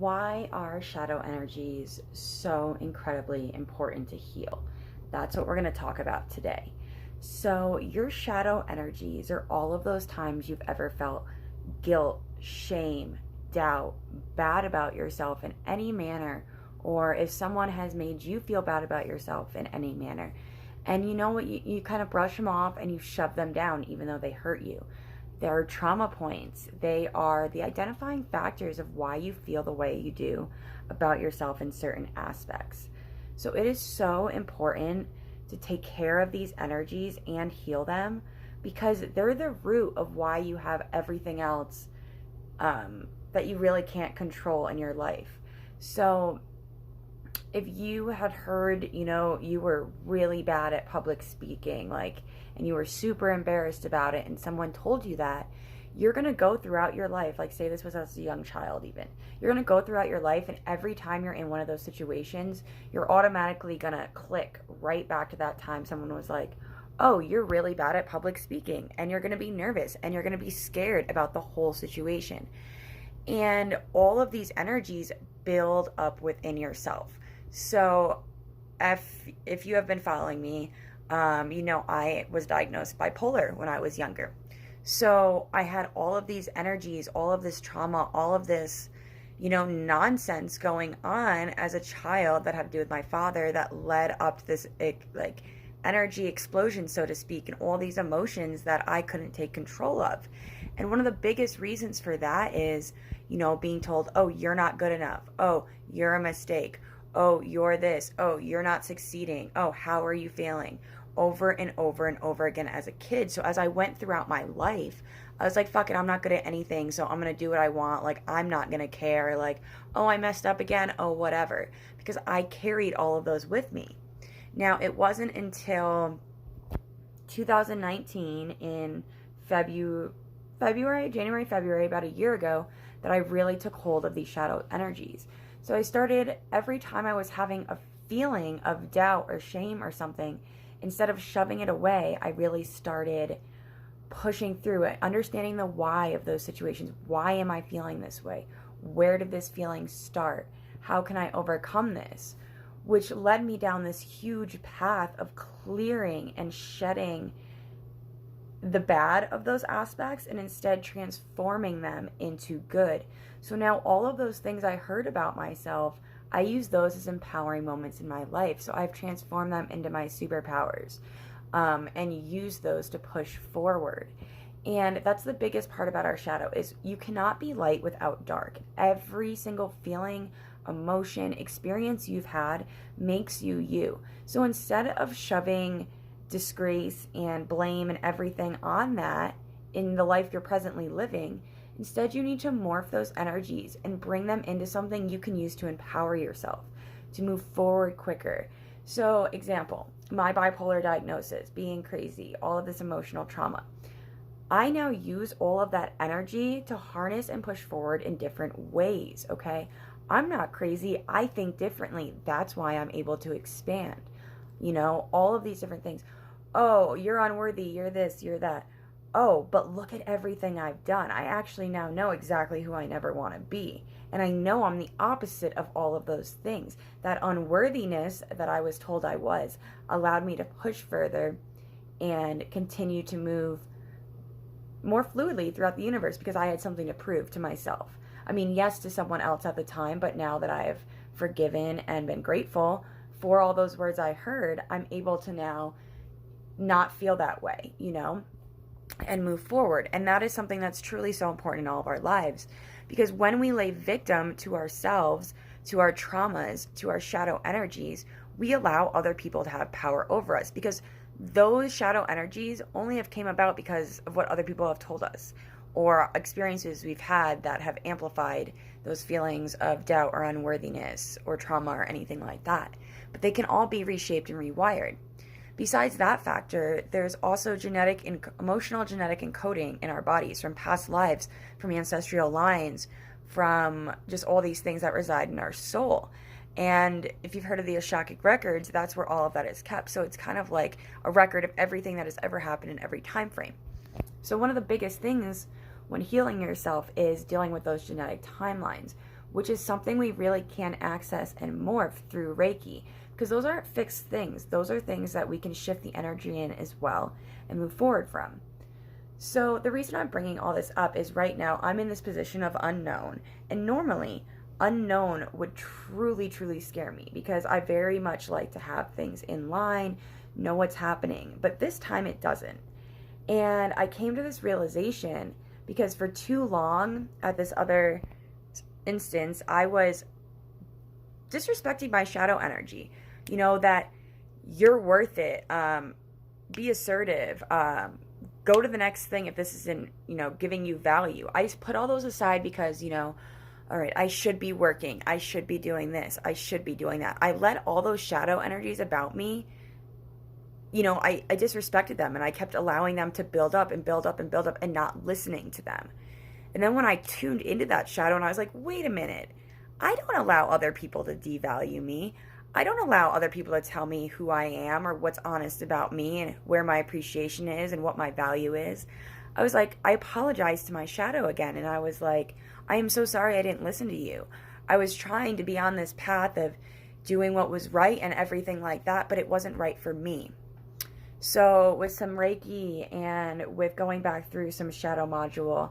why are shadow energies so incredibly important to heal? That's what we're going to talk about today. So, your shadow energies are all of those times you've ever felt guilt, shame, doubt, bad about yourself in any manner, or if someone has made you feel bad about yourself in any manner. And you know what? You kind of brush them off and you shove them down, even though they hurt you. They're trauma points. They are the identifying factors of why you feel the way you do about yourself in certain aspects. So it is so important to take care of these energies and heal them, because they're the root of why you have everything else that you really can't control in your life. So if you had heard, you were really bad at public speaking, and you were super embarrassed about it, and someone told you that, you're going to go throughout your life, like say this was as a young child even, you're going to go throughout your life, and every time you're in one of those situations, you're automatically going to click right back to that time someone was like, oh, you're really bad at public speaking, and you're going to be nervous, and you're going to be scared about the whole situation. And all of these energies build up within yourself. So if you have been following me, I was diagnosed bipolar when I was younger. So I had all of these energies, all of this trauma, all of this, nonsense going on as a child that had to do with my father that led up to this, energy explosion, so to speak, and all these emotions that I couldn't take control of. And one of the biggest reasons for that is, being told, oh, you're not good enough. Oh, you're a mistake. Oh, you're this. Oh, you're not succeeding. Oh, how are you feeling? Over and over and over again as a kid. So as I went throughout my life, I was like, fuck it, I'm not good at anything, so I'm going to do what I want. I'm not going to care. Oh, I messed up again. Oh, whatever. Because I carried all of those with me. Now, it wasn't until 2019 in January, February, about a year ago, that I really took hold of these shadow energies. So I started, every time I was having a feeling of doubt or shame or something, instead of shoving it away, I really started pushing through it, understanding the why of those situations. Why am I feeling this way? Where did this feeling start? How can I overcome this? Which led me down this huge path of clearing and shedding the bad of those aspects and instead transforming them into good. So now all of those things I heard about myself, I use those as empowering moments in my life. So I've transformed them into my superpowers, and use those to push forward. And that's the biggest part about our shadow, is you cannot be light without dark. Every single feeling, emotion, experience you've had makes you you. So instead of shoving disgrace and blame and everything on that in the life you're presently living, instead you need to morph those energies and bring them into something you can use to empower yourself, to move forward quicker. So, example, my bipolar diagnosis, being crazy, all of this emotional trauma. I now use all of that energy to harness and push forward in different ways, okay? I'm not crazy. I think differently. That's why I'm able to expand. All of these different things. Oh, you're unworthy. You're this, you're that. Oh, but look at everything I've done. I actually now know exactly who I never want to be. And I know I'm the opposite of all of those things. That unworthiness that I was told I was allowed me to push further and continue to move more fluidly throughout the universe, because I had something to prove to myself. I mean, yes, to someone else at the time, but now that I have forgiven and been grateful for all those words I heard, I'm able to now not feel that way, and move forward. And that is something that's truly so important in all of our lives, because when we lay victim to ourselves, to our traumas, to our shadow energies, we allow other people to have power over us, because those shadow energies only have came about because of what other people have told us, or experiences we've had that have amplified those feelings of doubt or unworthiness or trauma or anything like that. But they can all be reshaped and rewired. Besides that factor, there's also emotional genetic encoding in our bodies from past lives, from ancestral lines, from just all these things that reside in our soul. And if you've heard of the Akashic records, that's where all of that is kept. So it's kind of like a record of everything that has ever happened in every time frame. So one of the biggest things when healing yourself is dealing with those genetic timelines. which is something we really can access and morph through Reiki, because those aren't fixed things. Those are things that we can shift the energy in as well and move forward from. So the reason I'm bringing all this up is right now I'm in this position of unknown, and normally unknown would truly, truly scare me because I very much like to have things in line, know what's happening, but this time it doesn't. And I came to this realization because for too long at this other instance, I was disrespecting my shadow energy. You know, that you're worth it. Be assertive. Go to the next thing if this isn't, giving you value. I put all those aside because, all right, I should be working. I should be doing this. I should be doing that. I let all those shadow energies about me, I disrespected them, and I kept allowing them to build up and build up and build up and not listening to them. And then when I tuned into that shadow and I was like, wait a minute, I don't allow other people to devalue me. I don't allow other people to tell me who I am or what's honest about me and where my appreciation is and what my value is. I was like, I apologized to my shadow again. And I was like, I am so sorry I didn't listen to you. I was trying to be on this path of doing what was right and everything like that, but it wasn't right for me. So with some Reiki and with going back through some shadow module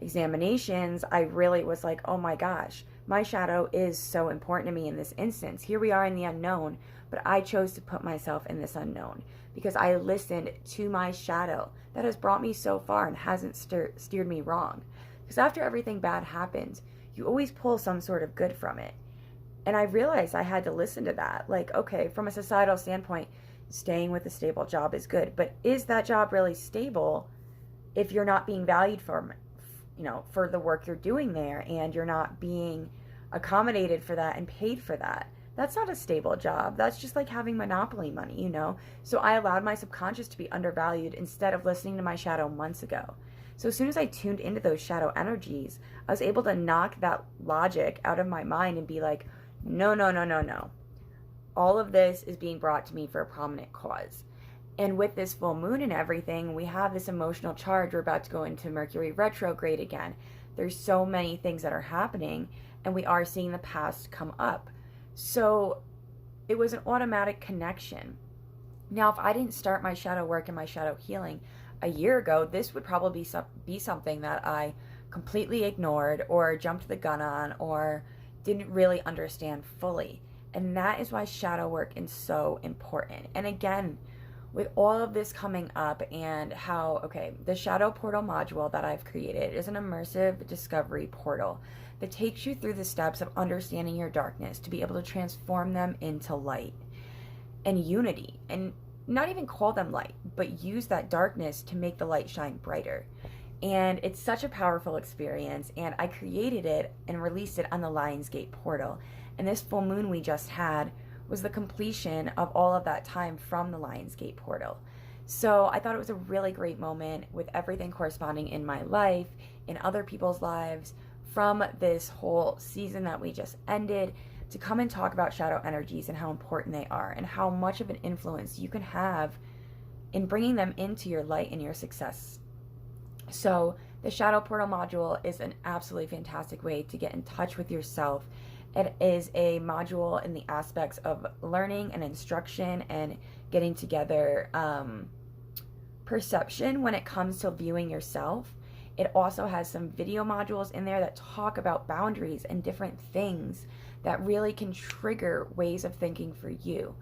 examinations, I really was like, oh my gosh, my shadow is so important to me in this instance. Here we are in the unknown, but I chose to put myself in this unknown because I listened to my shadow that has brought me so far and hasn't steered me wrong. Because after everything bad happens, you always pull some sort of good from it. And I realized I had to listen to that. Like, okay, from a societal standpoint, staying with a stable job is good, but is that job really stable if you're not being valued for the work you're doing there, and you're not being accommodated for that and paid for that? That's not a stable job. That's just like having monopoly money, So I allowed my subconscious to be undervalued instead of listening to my shadow months ago. So as soon as I tuned into those shadow energies, I was able to knock that logic out of my mind and be like, no, no, no, no, no. All of this is being brought to me for a prominent cause. And with this full moon and everything, we have this emotional charge. We're about to go into Mercury retrograde again. There's so many things that are happening, and we are seeing the past come up. So it was an automatic connection. Now, if I didn't start my shadow work and my shadow healing a year ago, this would probably be something that I completely ignored or jumped the gun on or didn't really understand fully. And that is why shadow work is so important. And again, with all of this coming up and how, the shadow portal module that I've created is an immersive discovery portal that takes you through the steps of understanding your darkness to be able to transform them into light and unity, and not even call them light, but use that darkness to make the light shine brighter. And it's such a powerful experience, and I created it and released it on the Lionsgate portal. And this full moon we just had was the completion of all of that time from the Lionsgate portal. So I thought it was a really great moment with everything corresponding in my life, in other people's lives, from this whole season that we just ended, to come and talk about shadow energies and how important they are and how much of an influence you can have in bringing them into your light and your success. So the shadow portal module is an absolutely fantastic way to get in touch with yourself. It is a module in the aspects of learning and instruction and getting together perception when it comes to viewing yourself. It also has some video modules in there that talk about boundaries and different things that really can trigger ways of thinking for you.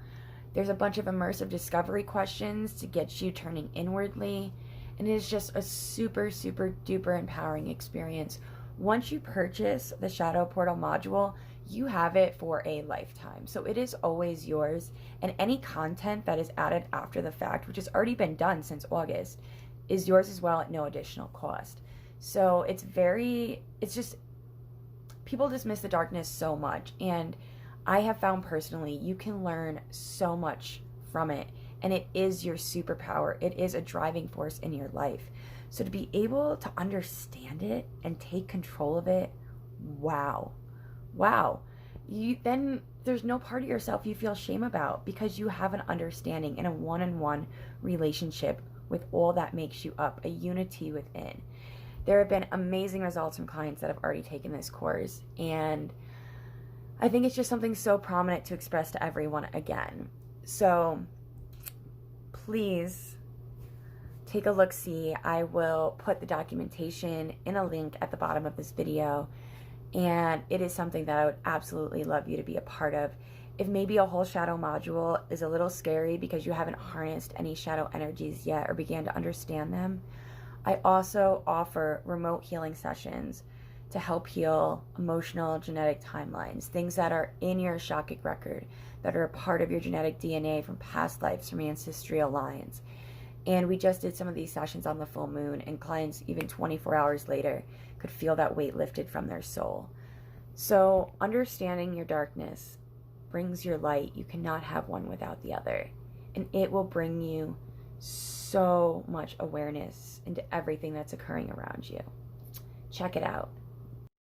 There's a bunch of immersive discovery questions to get you turning inwardly. And it is just a super, super duper empowering experience. Once you purchase the Shadow Portal module, you have it for a lifetime. So it is always yours. And any content that is added after the fact, which has already been done since August, is yours as well at no additional cost. So it's just, people dismiss the darkness so much. And I have found personally, you can learn so much from it. And it is your superpower. It is a driving force in your life. So to be able to understand it and take control of it, wow. Then there's no part of yourself you feel shame about, because you have an understanding and a one-on-one relationship with all that makes you up, a unity within. There have been amazing results from clients that have already taken this course, and I think it's just something so prominent to express to everyone again. So please take a look-see. I will put the documentation in a link at the bottom of this video, and it is something that I would absolutely love you to be a part of. If maybe a whole shadow module is a little scary because you haven't harnessed any shadow energies yet or began to understand them, I also offer remote healing sessions to help heal emotional genetic timelines, things that are in your Akashic record, that are a part of your genetic DNA from past lives, from ancestral lines. And we just did some of these sessions on the full moon, and clients, even 24 hours later, could feel that weight lifted from their soul. So understanding your darkness brings your light. You cannot have one without the other. And it will bring you so much awareness into everything that's occurring around you. Check it out.